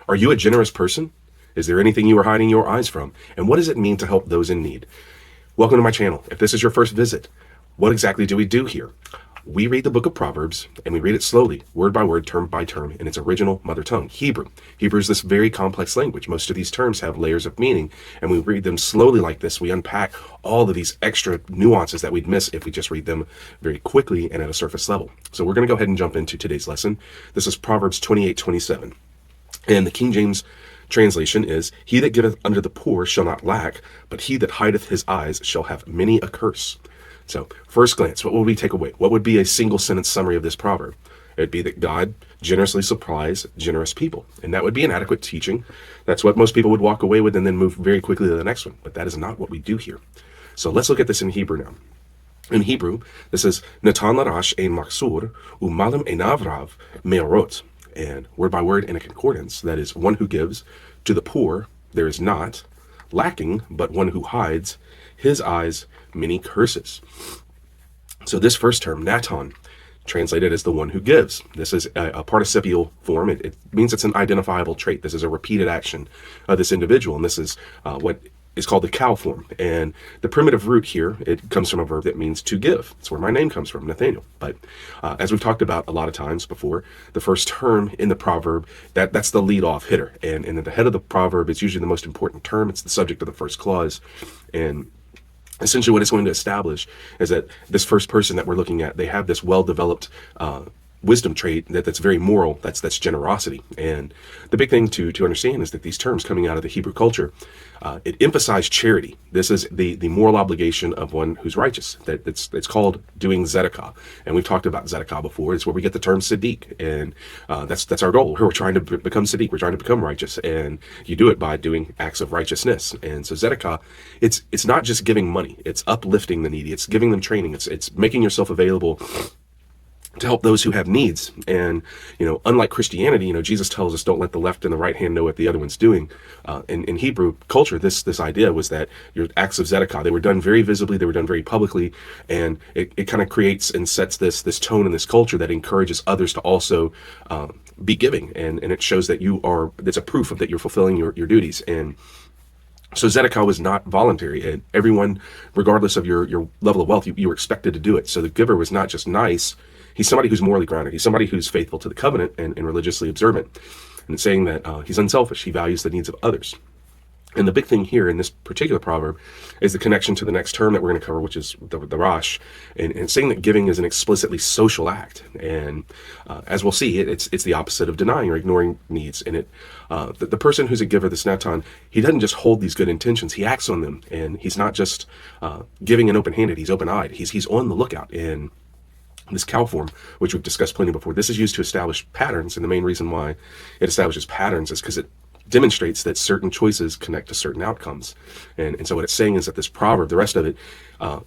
Are you a generous person? Is there anything you are hiding your eyes from? And what does it mean to help those in need? Welcome to my channel. If this is your first visit, what exactly do we do here? We read the book of Proverbs, and we read it slowly, word by word, term by term, in its original mother tongue, Hebrew. Hebrew is this very complex language. Most of these terms have layers of meaning, and we read them slowly like this. We unpack all of these extra nuances that we'd miss if we just read them very quickly and at a surface level. So we're going to go ahead and jump into today's lesson. This is Proverbs 28:27. And the King James translation is, "He that giveth unto the poor shall not lack, but he that hideth his eyes shall have many a curse." So, first glance, what would we take away? What would be a single sentence summary of this proverb? It'd be that God generously supplies generous people. And that would be an adequate teaching. That's what most people would walk away with and then move very quickly to the next one. But that is not what we do here. So let's look at this in Hebrew now. In Hebrew, this is Natan larash ein maksur, umalim einav rav me'orot. And word by word in a concordance, that is, one who gives to the poor, there is not lacking, but one who hides his eyes many curses. So this first term, Natan, translated as the one who gives. This is a participial form. It means it's an identifiable trait. This is a repeated action of this individual, and this is what is called the cow form. And the primitive root here, it comes from a verb that means to give. That's where my name comes from, Nathaniel. But as we've talked about a lot of times before, the first term in the proverb, that's the lead-off hitter. And at the head of the proverb, it's usually the most important term. It's the subject of the first clause. And essentially what it's going to establish is that this first person that we're looking at, they have this well-developed wisdom trait that's very moral, that's generosity. And the big thing to understand is that these terms coming out of the Hebrew culture, it emphasized charity. This is the moral obligation of one who's righteous. It's called doing tzedakah. And we've talked about tzedakah before. It's where we get the term Sadiq. And that's our goal. We're trying to become Sadiq. We're trying to become righteous. And you do it by doing acts of righteousness. And so tzedakah, it's not just giving money. It's uplifting the needy. It's giving them training. It's making yourself available to help those who have needs. And, unlike Christianity, Jesus tells us don't let the left and the right hand know what the other one's doing. In Hebrew culture, this idea was that your acts of tzedakah, they were done very visibly, they were done very publicly, and it kind of creates and sets this tone in this culture that encourages others to also be giving. And it shows that it's a proof of that you're fulfilling your duties. And so tzedakah was not voluntary, and everyone, regardless of your level of wealth, you were expected to do it. So the giver was not just nice. He's somebody who's morally grounded. He's somebody who's faithful to the covenant and religiously observant. And it's saying that he's unselfish. He values the needs of others. And the big thing here in this particular proverb is the connection to the next term that we're going to cover, which is the Rash, and saying that giving is an explicitly social act. And as we'll see, it's the opposite of denying or ignoring needs. And the person who's a giver, this Natan, he doesn't just hold these good intentions. He acts on them. And he's not just giving and open-handed. He's open-eyed. He's on the lookout. And this cow form, which we've discussed plenty before, this is used to establish patterns. And the main reason why it establishes patterns is because it demonstrates that certain choices connect to certain outcomes. And so what it's saying is that this proverb, the rest of it,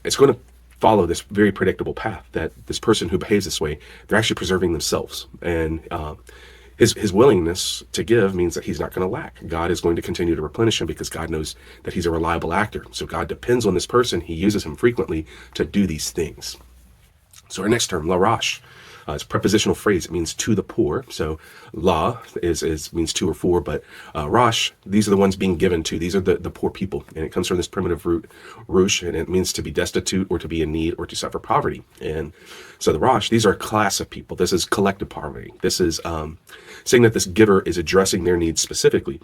it's going to follow this very predictable path, that this person who behaves this way, they're actually preserving themselves. And his willingness to give means that he's not going to lack. God is going to continue to replenish him because God knows that he's a reliable actor. So God depends on this person. He uses him frequently to do these things. So our next term, larash, is a prepositional phrase. It means to the poor. So la means to or for, but rash, these are the ones being given to. These are the poor people. And it comes from this primitive root, rush, and it means to be destitute or to be in need or to suffer poverty. And so the rash, these are a class of people. This is collective poverty. This is saying that this giver is addressing their needs specifically.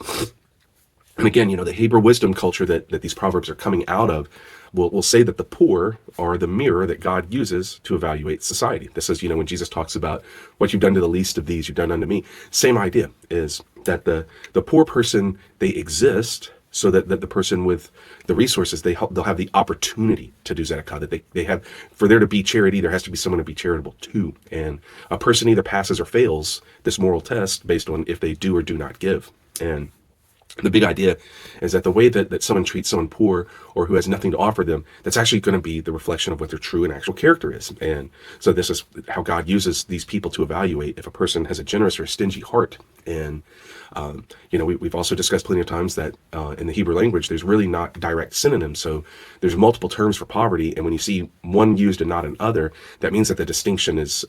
And again, the Hebrew wisdom culture that these proverbs are coming out of will say that the poor are the mirror that God uses to evaluate society. This is, when Jesus talks about what you've done to the least of these, you've done unto me. Same idea is that the poor person, they exist so that the person with the resources, they'll have the opportunity to do tzedakah, that they have, for there to be charity, there has to be someone to be charitable to. And a person either passes or fails this moral test based on if they do or do not give. And The big idea is that the way that someone treats someone poor or who has nothing to offer them, that's actually going to be the reflection of what their true and actual character is. And so this is how God uses these people to evaluate if a person has a generous or a stingy heart. And we've also discussed plenty of times that in the Hebrew language, there's really not direct synonyms. So there's multiple terms for poverty, and when you see one used and not another, that means that the distinction is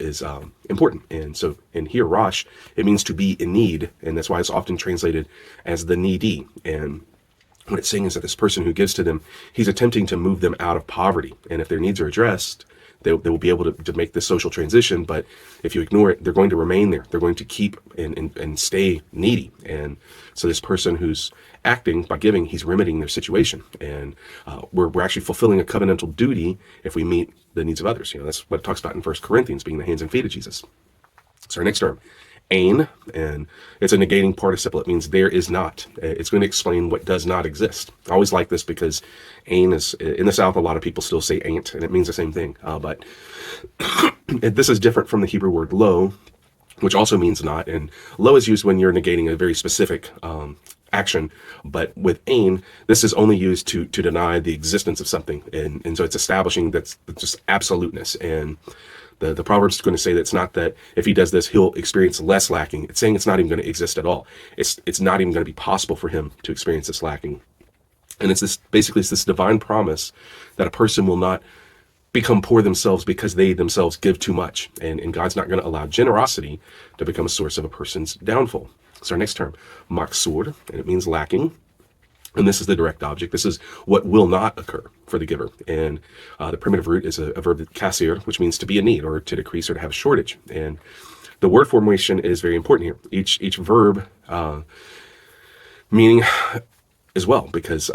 important. And so in here, Rosh, it means to be in need, and that's why it's often translated as the needy. And what it's saying is that this person who gives to them, he's attempting to move them out of poverty. And if their needs are addressed, they will be able to make this social transition. But if you ignore it, they're going to remain there. They're going to keep and stay needy. And so this person who's acting by giving, he's remedying their situation. And we're actually fulfilling a covenantal duty if we meet the needs of others. That's what it talks about in 1 Corinthians, being the hands and feet of Jesus. So our next term, ain, and it's a negating participle. It means there is not. It's going to explain what does not exist. I always like this because ain is, in the South, a lot of people still say ain't, and it means the same thing. But this is different from the Hebrew word lo, which also means not. And lo is used when you're negating a very specific action. But with ain, this is only used to deny the existence of something. And so it's establishing that's just absoluteness. And the Proverbs is going to say that it's not that if he does this, he'll experience less lacking. It's saying it's not even going to exist at all. It's not even going to be possible for him to experience this lacking. And it's this divine promise that a person will not become poor themselves because they themselves give too much. And God's not going to allow generosity to become a source of a person's downfall. So our next term, maksur, and it means lacking. And this is the direct object. This is what will not occur for the giver. And the primitive root is a verb kasir, which means to be in need or to decrease or to have a shortage. And the word formation is very important here. Each verb meaning as well, because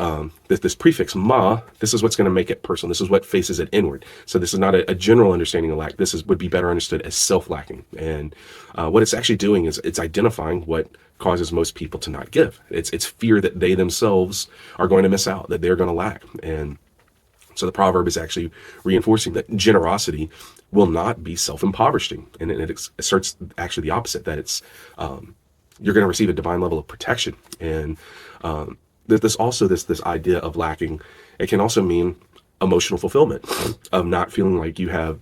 this prefix ma, this is what's going to make it personal. This is what faces it inward. So this is not a general understanding of lack. This would be better understood as self-lacking. And what it's actually doing is it's identifying what causes most people to not give. It's fear that they themselves are going to miss out, that they're going to lack. And so the proverb is actually reinforcing that generosity will not be self-impoverishing. And it asserts actually the opposite, that it's you're going to receive a divine level of protection. And there's also this idea of lacking. It can also mean emotional fulfillment, of not feeling like you have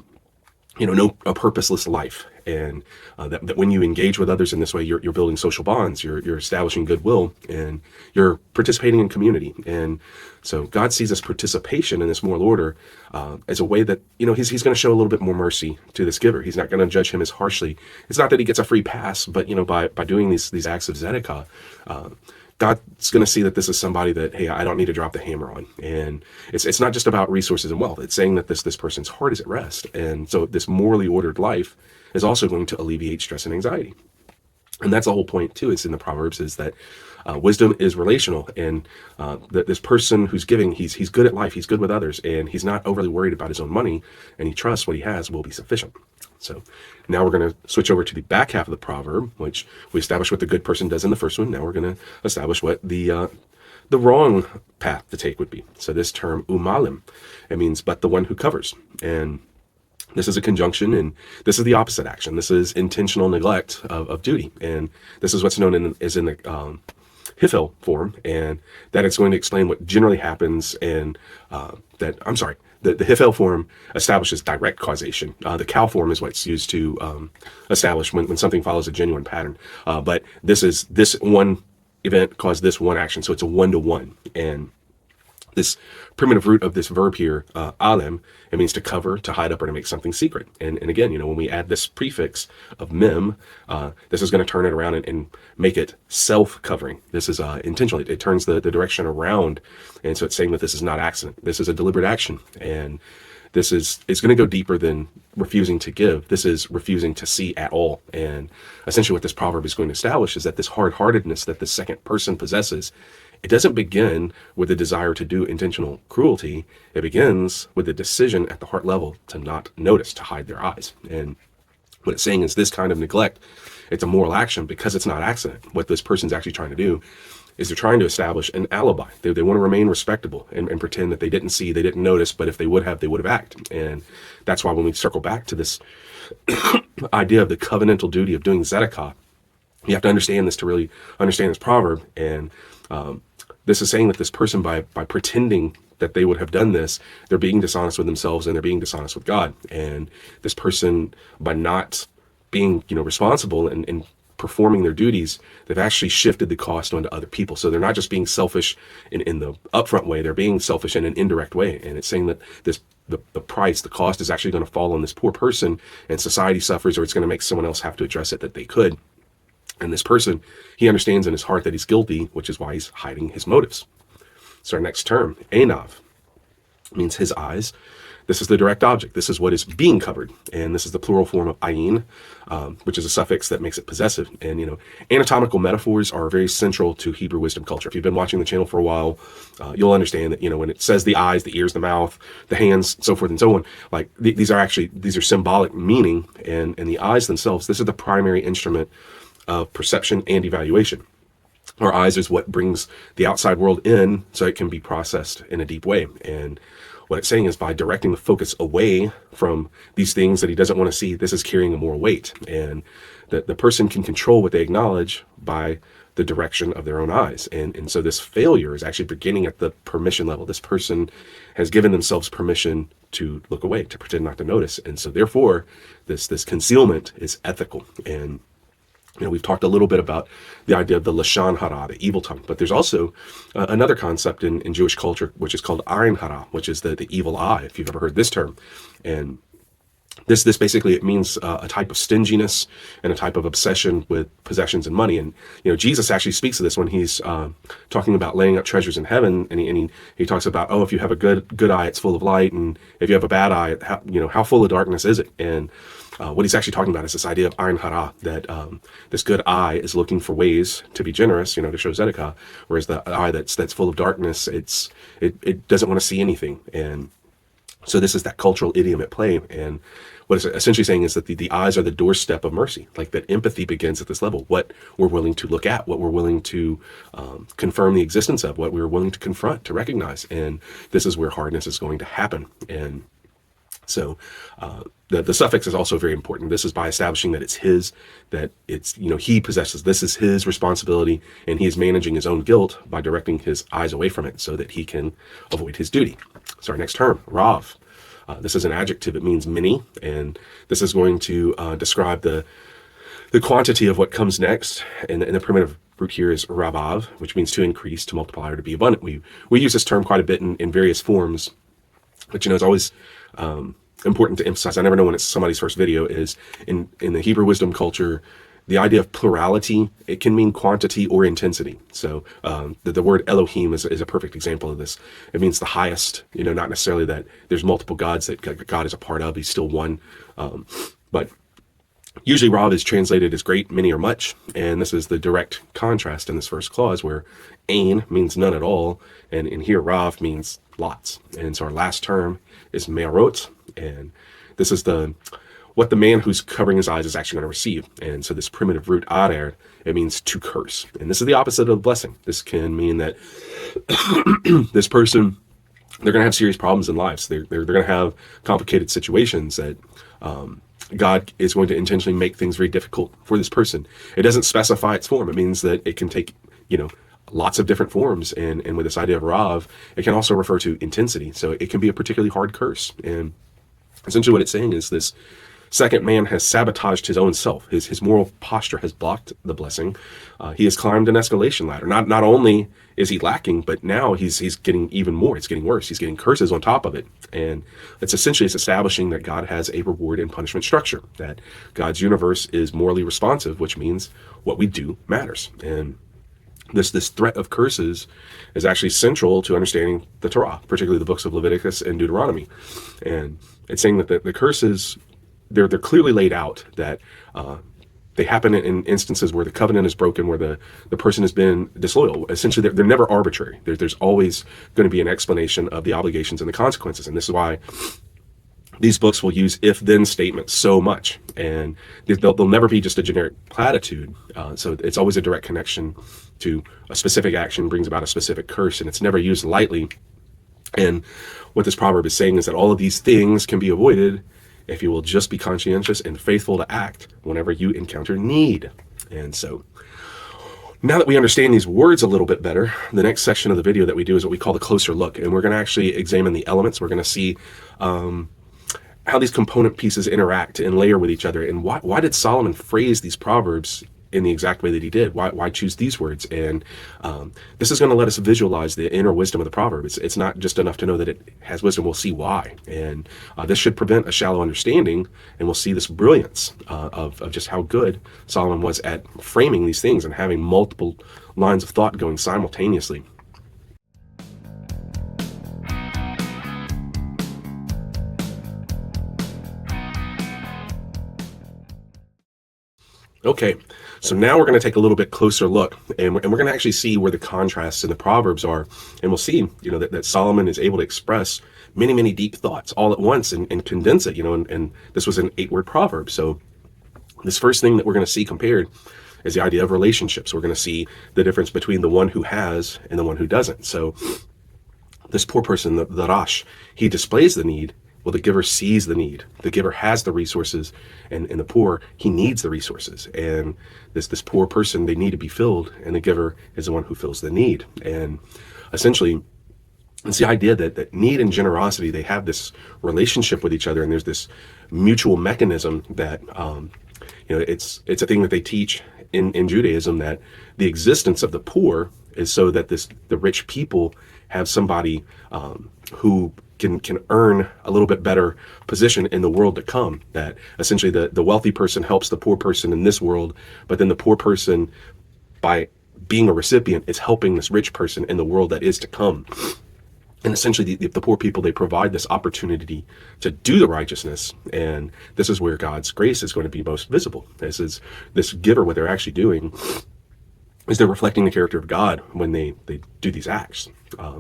a purposeless life. And that when you engage with others in this way, you're building social bonds, you're establishing goodwill, and you're participating in community. And so God sees this participation in this moral order as a way that, he's going to show a little bit more mercy to this giver. He's not going to judge him as harshly. It's not that he gets a free pass, but, by doing these acts of tzedakah, God's going to see that this is somebody that, hey, I don't need to drop the hammer on. And it's not just about resources and wealth. It's saying that this person's heart is at rest. And so this morally ordered life is also going to alleviate stress and anxiety. And that's the whole point, too. It's in the Proverbs, is that wisdom is relational. And that this person who's giving, he's good at life. He's good with others. And he's not overly worried about his own money. And he trusts what he has will be sufficient. So now we're going to switch over to the back half of the proverb, which we established what the good person does in the first one. Now we're going to establish what the wrong path to take would be. So this term, umalim, it means but the one who covers. And this is a conjunction, and this is the opposite action. This is intentional neglect of duty. And this is what's known as in the hifel form, and that it's going to explain what generally happens. And the hifel form establishes direct causation. The cow form is what's used to establish when something follows a genuine pattern. But this one event caused this one action, so it's a one-to-one. And this primitive root of this verb here, alem, it means to cover, to hide up, or to make something secret. And again, when we add this prefix of mem, this is going to turn it around and make it self-covering. This is intentional. It turns the direction around. And so it's saying that this is not accident. This is a deliberate action. And it's going to go deeper than refusing to give. This is refusing to see at all. And essentially what this proverb is going to establish is that this hard-heartedness that the second person possesses, it doesn't begin with the desire to do intentional cruelty. It begins with the decision at the heart level to not notice, to hide their eyes. And what it's saying is this kind of neglect, it's a moral action because it's not accident. What this person's actually trying to do is they're trying to establish an alibi. They want to remain respectable and pretend that they didn't see, they didn't notice, but if they would have acted. And that's why when we circle back to this idea of the covenantal duty of doing tzedakah, You have to understand this to really understand this proverb. And this is saying that this person, by pretending that they would have done this, they're being dishonest with themselves and they're being dishonest with God. And this person, by not being, responsible and performing their duties, they've actually shifted the cost onto other people. So they're not just being selfish in the upfront way, they're being selfish in an indirect way. And it's saying that the price, the cost is actually going to fall on this poor person, and society suffers, or it's going to make someone else have to address it that they could. And this person, he understands in his heart that he's guilty, which is why he's hiding his motives. So our next term, enav, means his eyes. This is the direct object. This is what is being covered. And this is the plural form of ayin, which is a suffix that makes it possessive. And, anatomical metaphors are very central to Hebrew wisdom culture. If you've been watching the channel for a while, you'll understand that, when it says the eyes, the ears, the mouth, the hands, so forth and so on, like these are symbolic meaning. And the eyes themselves, this is the primary instrument of perception and evaluation. Our eyes is what brings the outside world in so it can be processed in a deep way. And what it's saying is, by directing the focus away from these things that he doesn't want to see, this is carrying a moral weight. And that the person can control what they acknowledge by the direction of their own eyes. And so this failure is actually beginning at the permission level. This person has given themselves permission to look away, to pretend not to notice. And so therefore, this concealment is ethical. And we've talked a little bit about the idea of the lashon hara, the evil tongue, but there's also another concept in Jewish culture, which is called ayin hara, which is the evil eye, if you've ever heard this term. And this basically, it means a type of stinginess and a type of obsession with possessions and money. And, Jesus actually speaks of this when he's talking about laying up treasures in heaven. And he talks about, if you have a good eye, it's full of light. And if you have a bad eye, how full of darkness is it? And what he's actually talking about is this idea of ayin hara, that this good eye is looking for ways to be generous, to show tzedakah, whereas the eye that's full of darkness, it doesn't want to see anything. And so this is that cultural idiom at play. And what it's essentially saying is that the eyes are the doorstep of mercy, like that empathy begins at this level, what we're willing to look at, what we're willing to confirm the existence of, what we're willing to confront, to recognize. And this is where hardness is going to happen. And so the suffix is also very important. This is by establishing that it's his, that it's, he possesses, this is his responsibility, and he is managing his own guilt by directing his eyes away from it so that he can avoid his duty. So our next term, rav. This is an adjective. It means many, and this is going to describe the quantity of what comes next. And the primitive root here is ravav, which means to increase, to multiply, or to be abundant. We use this term quite a bit in various forms, but it's always important to emphasize. I never know when it's somebody's first video. Is in the Hebrew wisdom culture, the idea of plurality, it can mean quantity or intensity. So the word Elohim is a perfect example of this. It means the highest, not necessarily that there's multiple gods that God is a part of. He's still one. But usually Rav is translated as great, many, or much. And this is the direct contrast in this first clause, where Ein means none at all. And in here, Rav means lots. And so our last term is me'arot. And this is what the man who's covering his eyes is actually going to receive. And so this primitive root arer, it means to curse. And this is the opposite of blessing. This can mean that this person, they're going to have serious problems in lives. They're going to have complicated situations that God is going to intentionally make things very difficult for this person. It doesn't specify its form. It means that it can take, lots of different forms. And with this idea of Rav, it can also refer to intensity. So it can be a particularly hard curse. And essentially what it's saying is this second man has sabotaged his own self. His moral posture has blocked the blessing. He has climbed an escalation ladder. Not only is he lacking, but now he's getting even more. It's getting worse. He's getting curses on top of it. And it's establishing that God has a reward and punishment structure, that God's universe is morally responsive, which means what we do matters. And this threat of curses is actually central to understanding the Torah, particularly the books of Leviticus and Deuteronomy. And it's saying that the curses, they're clearly laid out, that they happen in instances where the covenant is broken, where the person has been disloyal. Essentially, they're never arbitrary. There's always going to be an explanation of the obligations and the consequences. And this is why these books will use if-then statements so much. And they'll never be just a generic platitude. So it's always a direct connection to a specific action brings about a specific curse, and it's never used lightly. And what this proverb is saying is that all of these things can be avoided if you will just be conscientious and faithful to act whenever you encounter need. And so now that we understand these words a little bit better, the next section of the video that we do is what we call the closer look. And we're going to actually examine the elements. We're going to see how these component pieces interact and layer with each other. And why did Solomon phrase these Proverbs in the exact way that he did? Why choose these words? And this is going to let us visualize the inner wisdom of the proverb. It's not just enough to know that it has wisdom. We'll see why. And this should prevent a shallow understanding, and we'll see this brilliance of just how good Solomon was at framing these things and having multiple lines of thought going simultaneously. Okay, so now we're going to take a little bit closer look, and we're going to actually see where the contrasts in the Proverbs are, and we'll see, that Solomon is able to express many, many deep thoughts all at once and condense it, and this was an 8-word proverb. So this first thing that we're going to see compared is the idea of relationships. We're going to see the difference between the one who has and the one who doesn't. So this poor person, the Rash, he displays the need. Well, the giver sees the need. The giver has the resources, and the poor, he needs the resources. And this poor person, they need to be filled, and the giver is the one who fills the need. And essentially, it's the idea that need and generosity, they have this relationship with each other, and there's this mutual mechanism that, it's a thing that they teach in Judaism, that the existence of the poor is so that the rich people have somebody who can earn a little bit better position in the world to come. That essentially the wealthy person helps the poor person in this world, but then the poor person, by being a recipient, is helping this rich person in the world that is to come. And essentially the poor people, they provide this opportunity to do the righteousness, and this is where God's grace is going to be most visible. This giver, what they're actually doing is they're reflecting the character of God when they do these acts.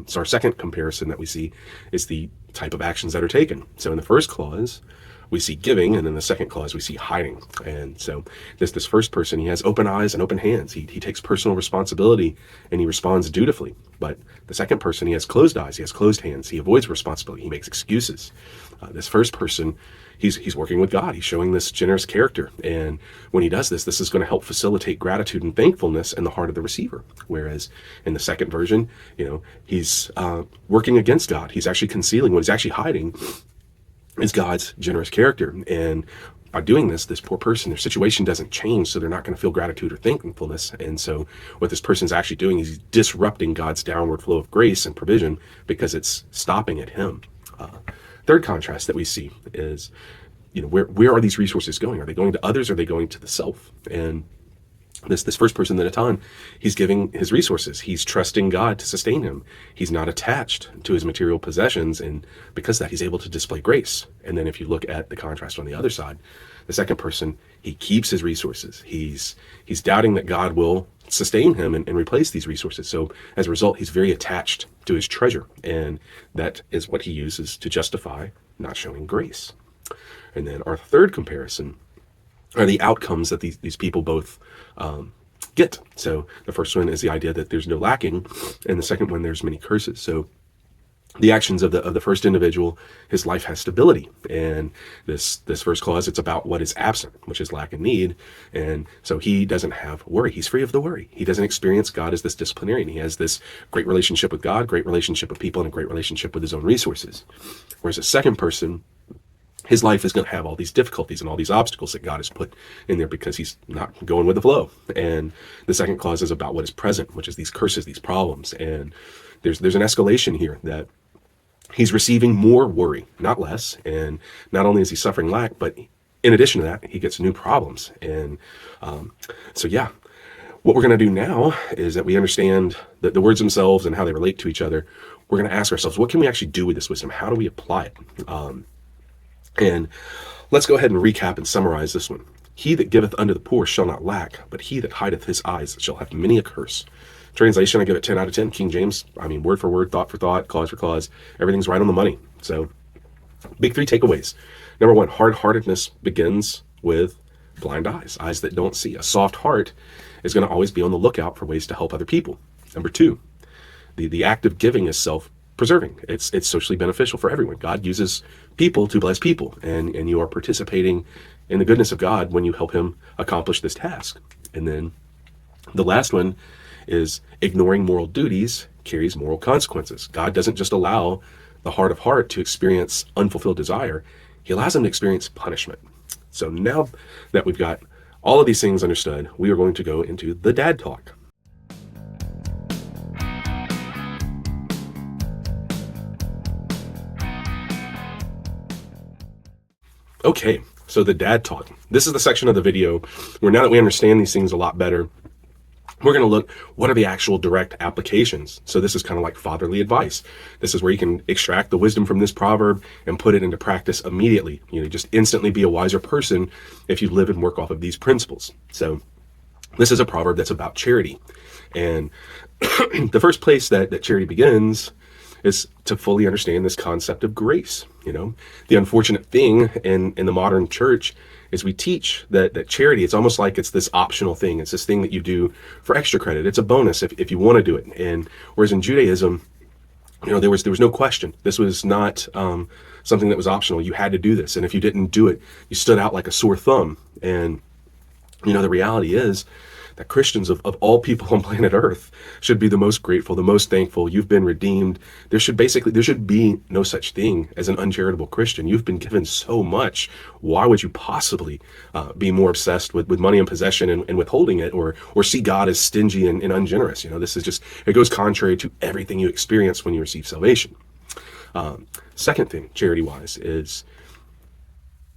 So our second comparison that we see is the type of actions that are taken. So in the first clause, we see giving, and in the second clause, we see hiding. And so this first person, he has open eyes and open hands. He takes personal responsibility, and he responds dutifully. But the second person, he has closed eyes, he has closed hands. He avoids responsibility. He makes excuses. This first person, he's working with God. He's showing this generous character. And when he does this is going to help facilitate gratitude and thankfulness in the heart of the receiver. Whereas in the second version, he's working against God. He's actually concealing. What he's actually hiding is God's generous character. And by doing this poor person, their situation doesn't change, so they're not going to feel gratitude or thankfulness. And so what this person's actually doing is he's disrupting God's downward flow of grace and provision because it's stopping at him. Third contrast that we see is, where are these resources going? Are they going to others? Or are they going to the self? And this first person, the Natan, he's giving his resources. He's trusting God to sustain him. He's not attached to his material possessions, and because of that, he's able to display grace. And then if you look at the contrast on the other side, the second person, he keeps his resources. He's doubting that God will sustain him and replace these resources. So as a result, he's very attached to his treasure, and that is what he uses to justify not showing grace. And then our third comparison are the outcomes that these people both get. So the first one is the idea that there's no lacking, and the second one, there's many curses. So the actions of the first individual, his life has stability, and this first clause, it's about what is absent, which is lack and need. And so he doesn't have worry. He's free of the worry. He doesn't experience God as this disciplinarian. He has this great relationship with God, great relationship with people, and a great relationship with his own resources. Whereas the second person, his life is going to have all these difficulties and all these obstacles that God has put in there because he's not going with the flow. And the second clause is about what is present, which is these curses, these problems. And there's an escalation here that he's receiving more worry, not less. And not only is he suffering lack, but in addition to that, he gets new problems. And what we're going to do now is that we understand the words themselves and how they relate to each other. We're going to ask ourselves, what can we actually do with this wisdom? How do we apply it? And let's go ahead and recap and summarize this one. He that giveth unto the poor shall not lack, but he that hideth his eyes shall have many a curse. Translation, I give it 10 out of 10. King James, word for word, thought for thought, clause for clause, everything's right on the money. So big 3 takeaways. Number 1, hard-heartedness begins with blind eyes that don't see. A soft heart is going to always be on the lookout for ways to help other people. Number 2, the act of giving is self-preserving. It's socially beneficial for everyone. God uses people to bless people, and you are participating in the goodness of God when you help him accomplish this task. And then the last one is ignoring moral duties carries moral consequences. God doesn't just allow the heart of heart to experience unfulfilled desire. He allows them to experience punishment. So now that we've got all of these things understood, we are going to go into the dad talk. Okay, so the dad talk. This is the section of the video where now that we understand these things a lot better, we're going to look, what are the actual direct applications? So this is kind of like fatherly advice. This is where you can extract the wisdom from this proverb and put it into practice immediately. Just instantly be a wiser person if you live and work off of these principles. So this is a proverb that's about charity. And the first place that charity begins is to fully understand this concept of grace. The unfortunate thing in the modern church is we teach that charity, it's almost like it's this optional thing. It's this thing that you do for extra credit. It's a bonus if you want to do it. And whereas in Judaism, there was no question. This was not something that was optional. You had to do this. And if you didn't do it, you stood out like a sore thumb. And the reality is that Christians of all people on planet Earth should be the most grateful, the most thankful. You've been redeemed. There should be no such thing as an uncharitable Christian. You've been given so much. Why would you possibly be more obsessed with money and possession and withholding it, or see God as stingy and ungenerous? This is just, it goes contrary to everything you experience when you receive salvation. Second thing, charity-wise, is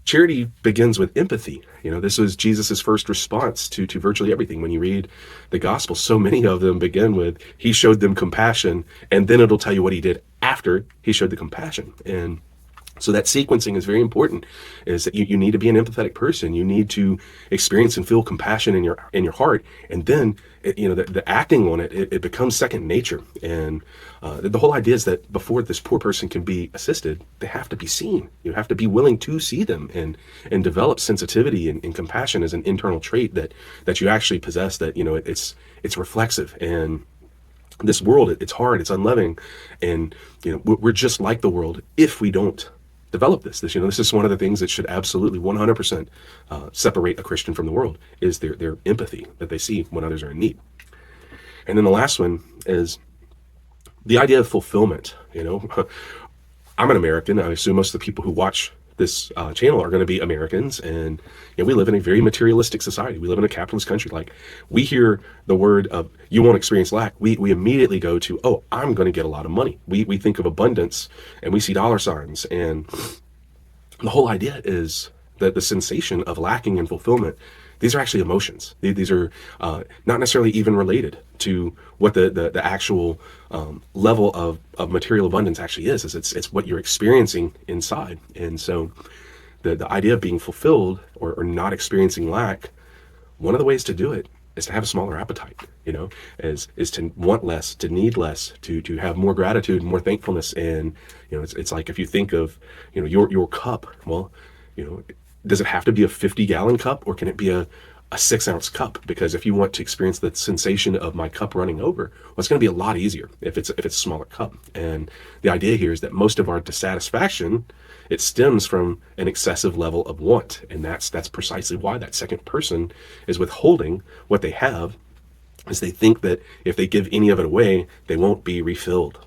charity begins with empathy. This was Jesus's first response to virtually everything. When you read the Gospels, so many of them begin with, he showed them compassion, and then it'll tell you what he did after he showed the compassion. And so that sequencing is very important, is that you need to be an empathetic person. You need to experience and feel compassion in your heart. And then, the acting on it becomes second nature. And the whole idea is that before this poor person can be assisted, they have to be seen. You have to be willing to see them and develop sensitivity and compassion as an internal trait that you actually possess, that, it's reflexive. And this world, it's hard, it's unloving. And, we're just like the world if we don't develop this. This is one of the things that should absolutely 100% separate a Christian from the world, is their empathy that they see when others are in need. And then the last one is the idea of fulfillment. I'm an American. I assume most of the people who watch this channel are going to be Americans, and we live in a very materialistic society. We live in a capitalist country. Like, we hear the word of you won't experience lack, we immediately go to, oh, I'm going to get a lot of money. We think of abundance, and we see dollar signs. And the whole idea is that the sensation of lacking and fulfillment, these are actually emotions. These are not necessarily even related to what the actual level of material abundance actually is. It's what you're experiencing inside. And so the idea of being fulfilled or not experiencing lack, one of the ways to do it is to have a smaller appetite, is to want less, to need less, to have more gratitude, more thankfulness. And, it's like, if you think of, your cup, well, does it have to be a 50-gallon cup, or can it be a 6-ounce cup? Because if you want to experience the sensation of my cup running over, well, it's going to be a lot easier if it's a smaller cup. And the idea here is that most of our dissatisfaction, it stems from an excessive level of want. And that's precisely why that second person is withholding what they have, is they think that if they give any of it away, they won't be refilled.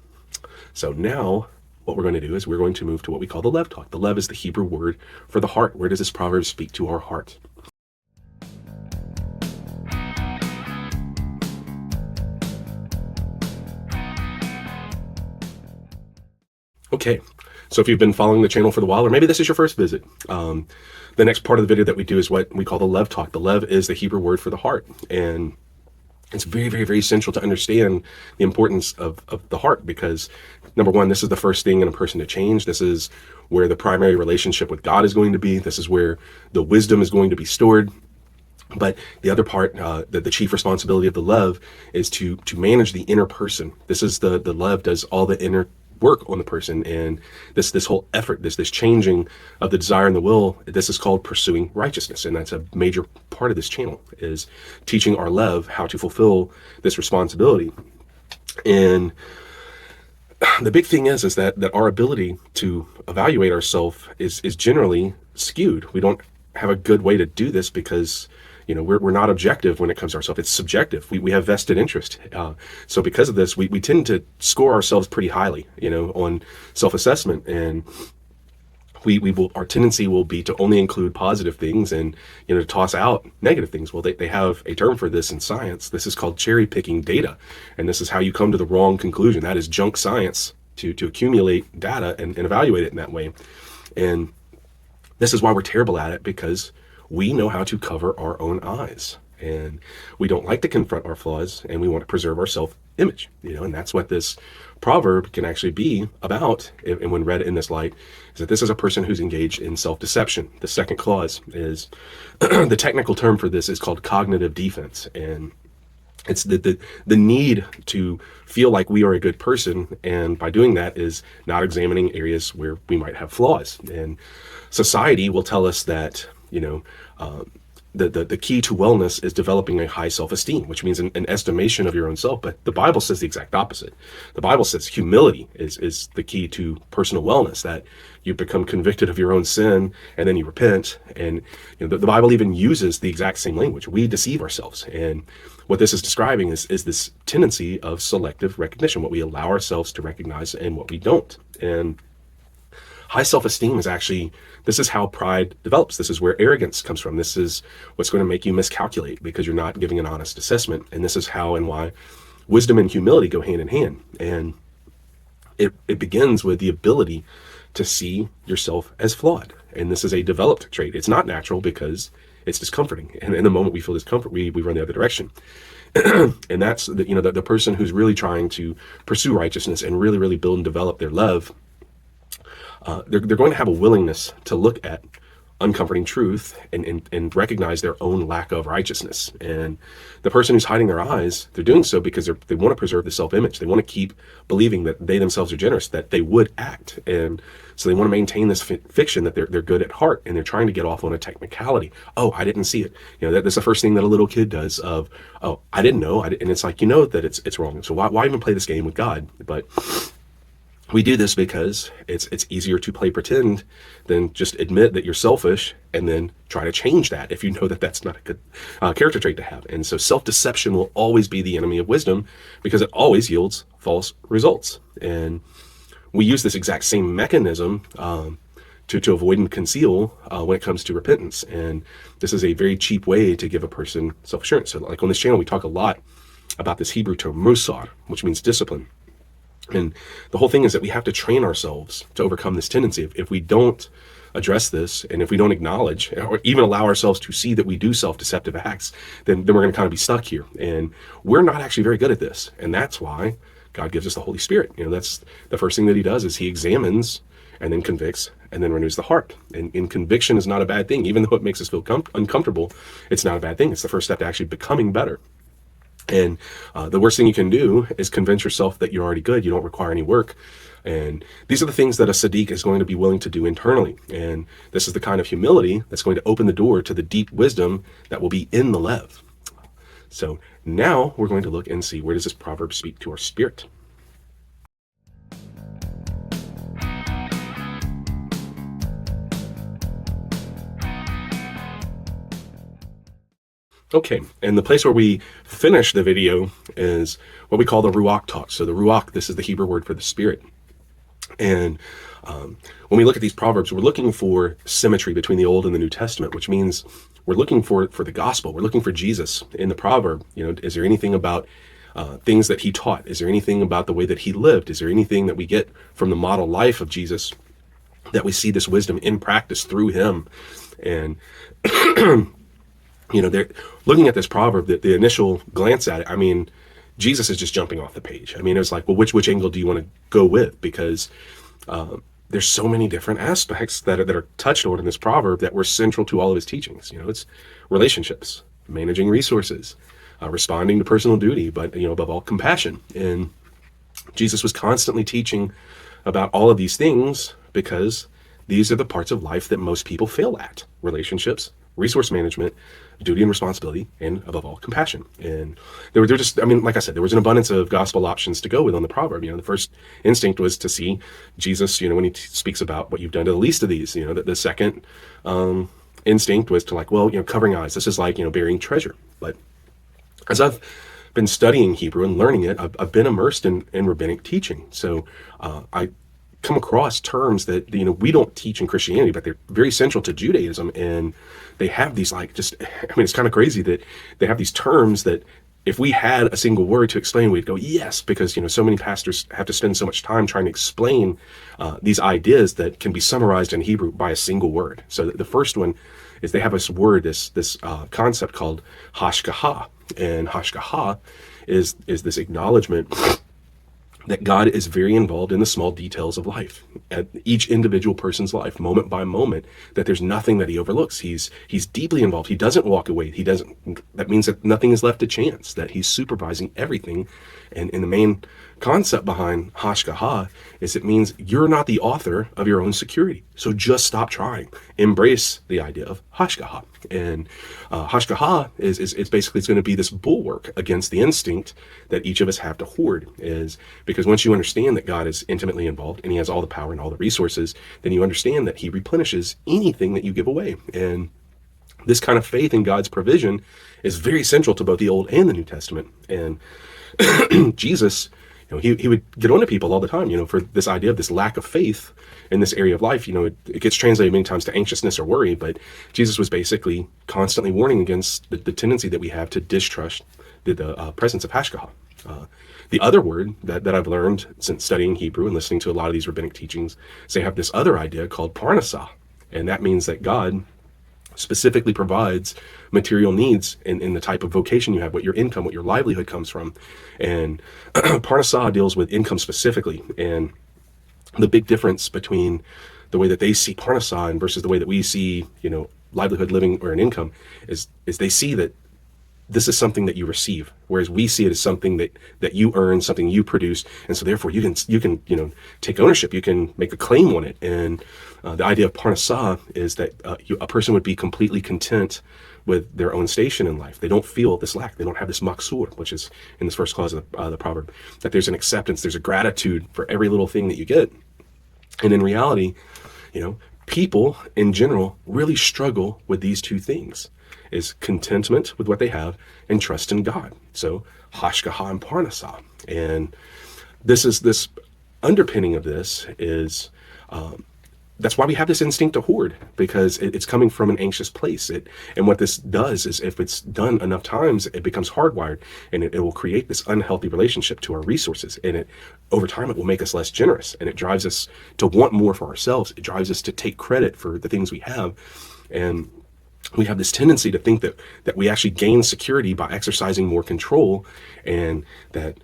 So now what we're going to do is we're going to move to what we call the lev talk. The lev is the Hebrew word for the heart. Where does this proverb speak to our heart? Okay, so if you've been following the channel for a while, or maybe this is your first visit, the next part of the video that we do is what we call the lev talk. The lev is the Hebrew word for the heart. And it's very, very, very essential to understand the importance of the heart, because number one, this is the first thing in a person to change. This is where the primary relationship with God is going to be. This is where the wisdom is going to be stored. But the other part, the chief responsibility of the lev, is to manage the inner person. This is the lev does all the inner work on the person. And this whole effort, this changing of the desire and the will, this is called pursuing righteousness. And that's a major part of this channel, is teaching our lev how to fulfill this responsibility. And the big thing is that our ability to evaluate ourselves is generally skewed. We don't have a good way to do this, because we're not objective when it comes to ourselves. It's subjective. We have vested interest. So because of this, we tend to score ourselves pretty highly, on self-assessment, and our tendency will be to only include positive things and, to toss out negative things. Well, they have a term for this in science. This is called cherry picking data. And this is how you come to the wrong conclusion. That is junk science, to accumulate data and evaluate it in that way. And this is why we're terrible at it, because we know how to cover our own eyes, and we don't like to confront our flaws, and we want to preserve our self-image, and that's what this proverb can actually be about. And when read in this light, is that this is a person who's engaged in self-deception. The second clause is the technical term for this is called cognitive defense, and it's the need to feel like we are a good person, and by doing that is not examining areas where we might have flaws. And society will tell us that, the key to wellness is developing a high self-esteem, which means an estimation of your own self. But the Bible says the exact opposite. The Bible says humility is the key to personal wellness, that you become convicted of your own sin and then you repent. And the Bible even uses the exact same language. We deceive ourselves. And what this is describing is this tendency of selective recognition, what we allow ourselves to recognize and what we don't. And high self-esteem this is how pride develops. This is where arrogance comes from. This is what's going to make you miscalculate because you're not giving an honest assessment. And this is how and why wisdom and humility go hand in hand. And it begins with the ability to see yourself as flawed. And this is a developed trait. It's not natural because it's discomforting. And in the moment we feel discomfort, we run the other direction. And that's the person who's really trying to pursue righteousness and really, really build and develop their love. They're going to have a willingness to look at uncomforting truth and recognize their own lack of righteousness. And the person who's hiding their eyes, they're doing so because they want to preserve the self-image. They want to keep believing that they themselves are generous, that they would act. And so they want to maintain this fiction that they're good at heart, and they're trying to get off on a technicality. Oh, I didn't see it. That's the first thing that a little kid does of, oh, I didn't know. And it's like, that it's wrong. So why even play this game with God? But we do this because it's easier to play pretend than just admit that you're selfish and then try to change that if you know that that's not a good character trait to have. And so self-deception will always be the enemy of wisdom because it always yields false results. And we use this exact same mechanism to avoid and conceal when it comes to repentance. And this is a very cheap way to give a person self-assurance. So like on this channel, we talk a lot about this Hebrew term, musar, which means discipline. And the whole thing is that we have to train ourselves to overcome this tendency. If we don't address this, and if we don't acknowledge or even allow ourselves to see that we do self-deceptive acts, then we're going to kind of be stuck here. And we're not actually very good at this. And that's why God gives us the Holy Spirit. That's the first thing that he does is he examines and then convicts and then renews the heart. And conviction is not a bad thing. Even though it makes us feel uncomfortable, it's not a bad thing. It's the first step to actually becoming better. And the worst thing you can do is convince yourself that you're already good. You don't require any work. And these are the things that a Sadiq is going to be willing to do internally. And this is the kind of humility that's going to open the door to the deep wisdom that will be in the Lev. So now we're going to look and see, where does this proverb speak to our spirit? Okay, and the place where we finish the video is what we call the Ruach talk. So the Ruach, this is the Hebrew word for the spirit. And when we look at these proverbs, we're looking for symmetry between the Old and the New Testament, which means we're looking for the gospel. We're looking for Jesus in the proverb. Is there anything about things that he taught? Is there anything about the way that he lived? Is there anything that we get from the model life of Jesus that we see this wisdom in practice through him? And they're looking at this proverb, that the initial glance at it, Jesus is just jumping off the page. It's like, well, which angle do you want to go with? Because there's so many different aspects that are touched on in this proverb that were central to all of his teachings. It's relationships, managing resources, responding to personal duty, but above all, compassion. And Jesus was constantly teaching about all of these things because these are the parts of life that most people fail at: relationships, resource management, duty and responsibility, and above all, compassion. And they're just, like I said, there was an abundance of gospel options to go with on the proverb. The first instinct was to see Jesus, when he speaks about what you've done to the least of these. The second instinct was to like, well, covering eyes, this is like, burying treasure. But as I've been studying Hebrew and learning it, I've been immersed in rabbinic teaching. So I come across terms that we don't teach in Christianity, but they're very central to Judaism. And they have these it's kind of crazy that they have these terms that if we had a single word to explain, we'd go, yes, because so many pastors have to spend so much time trying to explain these ideas that can be summarized in Hebrew by a single word. So the first one is they have this word, this concept called hashgaha. And hashgaha is this acknowledgement that God is very involved in the small details of life, at each individual person's life, moment by moment, that there's nothing that he overlooks. He's deeply involved. He doesn't walk away. That means that nothing is left to chance, that he's supervising everything. And the main concept behind hashgaha is it means you're not the author of your own security. So just stop trying. Embrace the idea of hashgaha. And hashgaha is basically it's going to be this bulwark against the instinct that each of us have to hoard. Is because once you understand that God is intimately involved and he has all the power and all the resources, then you understand that he replenishes anything that you give away. And this kind of faith in God's provision is very central to both the Old and the New Testament. And Jesus, he would get on to people all the time, for this idea of this lack of faith in this area of life. It gets translated many times to anxiousness or worry, but Jesus was basically constantly warning against the tendency that we have to distrust the presence of hashgaha. The other word that I've learned since studying Hebrew and listening to a lot of these rabbinic teachings is they have this other idea called parnasah, and that means that God specifically provides material needs in the type of vocation you have, what your income, what your livelihood comes from. And parnasah deals with income specifically, and the big difference between the way that they see parnasah and versus the way that we see, livelihood, living, or an income is they see that this is something that you receive, whereas we see it as something that you earn, something you produce, and so therefore you can take ownership, you can make a claim on it. And the idea of parnasah is that a person would be completely content with their own station in life. They don't feel this lack. They don't have this maksur, which is in this first clause of the proverb, that there's an acceptance, there's a gratitude for every little thing that you get. And in reality, people in general really struggle with these two things. Is contentment with what they have and trust in God. So hashgaha and parnasah. And this underpinning of this is that's why we have this instinct to hoard, because it's coming from an anxious place. And what this does is if it's done enough times, it becomes hardwired, and it will create this unhealthy relationship to our resources. And over time, it will make us less generous, and it drives us to want more for ourselves. It drives us to take credit for the things we have. And we have this tendency to think that we actually gain security by exercising more control, and that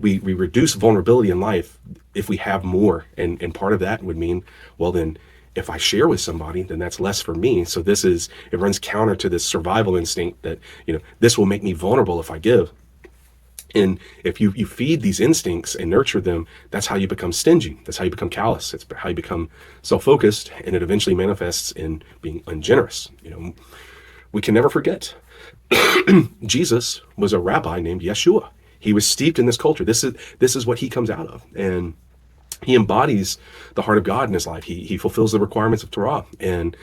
we reduce vulnerability in life if we have more. And part of that would mean, well, then if I share with somebody, then that's less for me. So it runs counter to this survival instinct that, this will make me vulnerable if I give. And if you feed these instincts and nurture them, that's how you become stingy. That's how you become callous. It's how you become self-focused, and it eventually manifests in being ungenerous. We can never forget Jesus was a rabbi named Yeshua. He was steeped in this culture. This is what he comes out of, and he embodies the heart of God in his life. He fulfills the requirements of Torah, and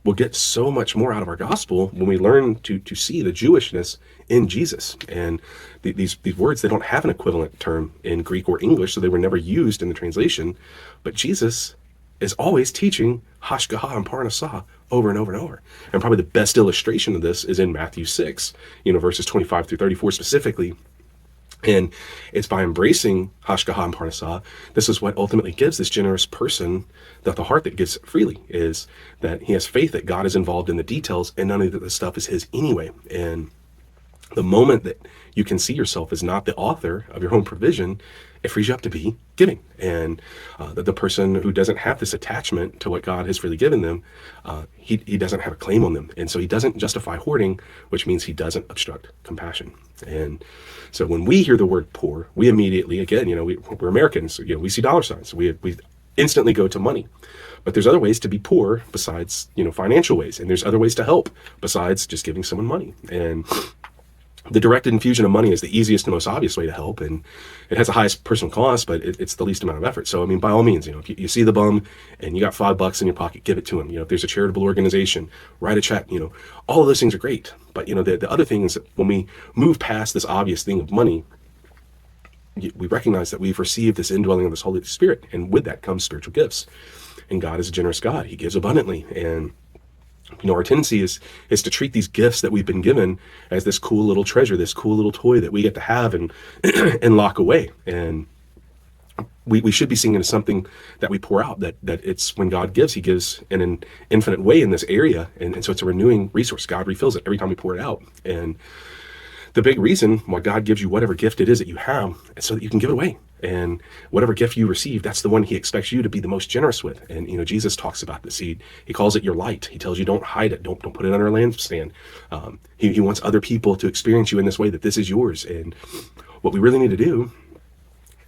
we'll get so much more out of our gospel when we learn to see the Jewishness in Jesus. And these words, they don't have an equivalent term in Greek or English, so they were never used in the translation. But Jesus is always teaching hashgaha and parnasah over and over and over. And probably the best illustration of this is in Matthew 6, verses 25 through 34 specifically. And it's by embracing hashgaha and parnasah, this is what ultimately gives this generous person the heart that gives freely, is that he has faith that God is involved in the details, and none of the stuff is his anyway. And the moment that you can see yourself as not the author of your own provision, it frees you up to be giving. And the person who doesn't have this attachment to what God has freely given them, he doesn't have a claim on them. And so he doesn't justify hoarding, which means he doesn't obstruct compassion. And so when we hear the word poor, we immediately, again, we're Americans, we see dollar signs. We instantly go to money. But there's other ways to be poor besides, financial ways. And there's other ways to help besides just giving someone money. And The direct infusion of money is the easiest and most obvious way to help, and it has the highest personal cost, but it's the least amount of effort. So, I mean, by all means, if you see the bum and you got $5 in your pocket, give it to him. If there's a charitable organization, write a check. All of those things are great. But the other thing is that when we move past this obvious thing of money, we recognize that we've received this indwelling of this Holy Spirit, and with that comes spiritual gifts. And God is a generous God; He gives abundantly, and our tendency is to treat these gifts that we've been given as this cool little treasure, this cool little toy that we get to have and and lock away. And we should be seeing it as something that we pour out, that it's when God gives, He gives in an infinite way in this area. And so it's a renewing resource. God refills it every time we pour it out. And the big reason why God gives you whatever gift it is that you have is so that you can give it away. And whatever gift you receive, that's the one He expects you to be the most generous with. And Jesus talks about this. He calls it your light. He tells you don't hide it, don't put it under a lampstand. He wants other people to experience you in this way, that this is yours. And what we really need to do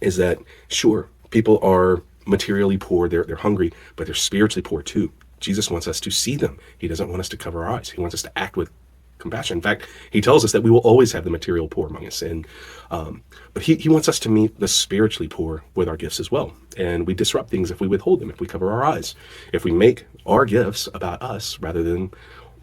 is that, sure, people are materially poor, they're hungry, but they're spiritually poor too. Jesus wants us to see them. He doesn't want us to cover our eyes. He wants us to act with compassion. In fact, He tells us that we will always have the material poor among us, and but he wants us to meet the spiritually poor with our gifts as well. And we disrupt things if we withhold them, if we cover our eyes, if we make our gifts about us rather than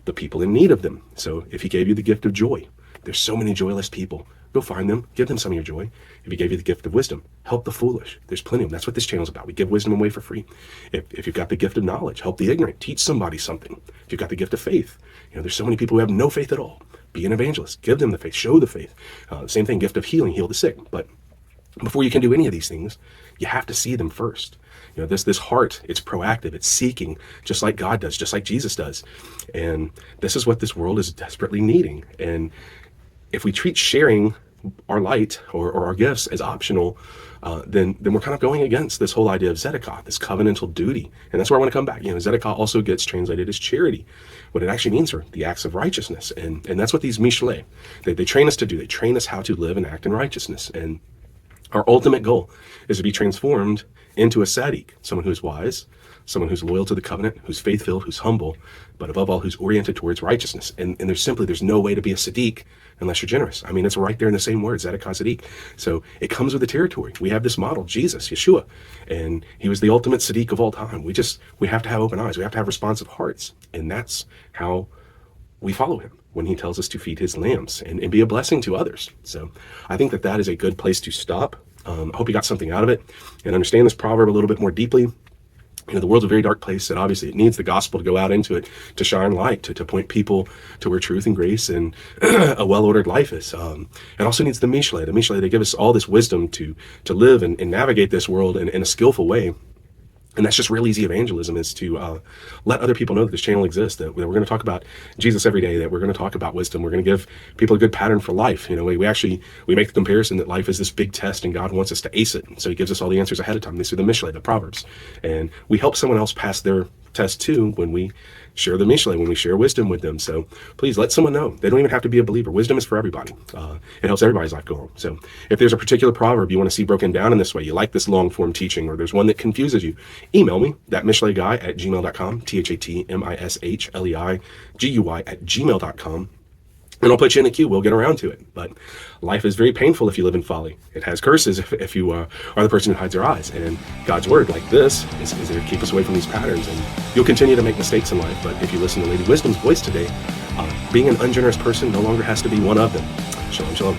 the people in need of them. So if He gave you the gift of joy, there's so many joyless people. Go find them, give them some of your joy. If He gave you the gift of wisdom, help the foolish. There's plenty of them. That's what this channel's about. We give wisdom away for free. If you've got the gift of knowledge, help the ignorant, teach somebody something. If you've got the gift of faith, there's so many people who have no faith at all. Be an evangelist, give them the faith, show the faith. Same thing, gift of healing, heal the sick. But before you can do any of these things, you have to see them first. This heart, it's proactive, it's seeking, just like God does, just like Jesus does. And this is what this world is desperately needing. And if we treat sharing our light or our gifts as optional, then we're kind of going against this whole idea of Zedekiah, this covenantal duty. And that's where I want to come back. Zedekiah also gets translated as charity. What it actually means are the acts of righteousness. And that's what these Mishle, they train us to do. They train us how to live and act in righteousness. And our ultimate goal is to be transformed into a Sadiq, someone who is wise, someone who's loyal to the covenant, who's faith-filled, who's humble, but above all, who's oriented towards righteousness. And there's no way to be a Sadiq unless you're generous. I mean, it's right there in the same word, Zedekiah Sadiq. So it comes with the territory. We have this model, Jesus, Yeshua, and He was the ultimate Sadiq of all time. We have to have open eyes. We have to have responsive hearts. And that's how we follow Him, when He tells us to feed His lambs and be a blessing to others. So I think that is a good place to stop. I hope you got something out of it and understand this proverb a little bit more deeply. The world's a very dark place, and obviously it needs the gospel to go out into it, to shine light, to point people to where truth and grace and a well-ordered life is. It also needs the Mishle. The Mishle, they give us all this wisdom to live and navigate this world in a skillful way. And that's just real easy evangelism, is to let other people know that this channel exists, that we're going to talk about Jesus every day, that we're going to talk about wisdom. We're going to give people a good pattern for life. We make the comparison that life is this big test and God wants us to ace it. So He gives us all the answers ahead of time. These are the Mishle, the Proverbs. And we help someone else pass their test too when we share the Mishle, when we share wisdom with them. So please let someone know. They don't even have to be a believer. Wisdom is for everybody. It helps everybody's life go on. So if there's a particular proverb you want to see broken down in this way, you like this long form teaching, or there's one that confuses you, email me, thatmishleguy@gmail.com, ThatMishleiguy@gmail.com. And I'll put you in the queue. We'll get around to it. But life is very painful if you live in folly. It has curses if you are the person who hides their eyes. And God's word, like this, is there to keep us away from these patterns. And you'll continue to make mistakes in life. But if you listen to Lady Wisdom's voice today, being an ungenerous person no longer has to be one of them. Shalom, shalom.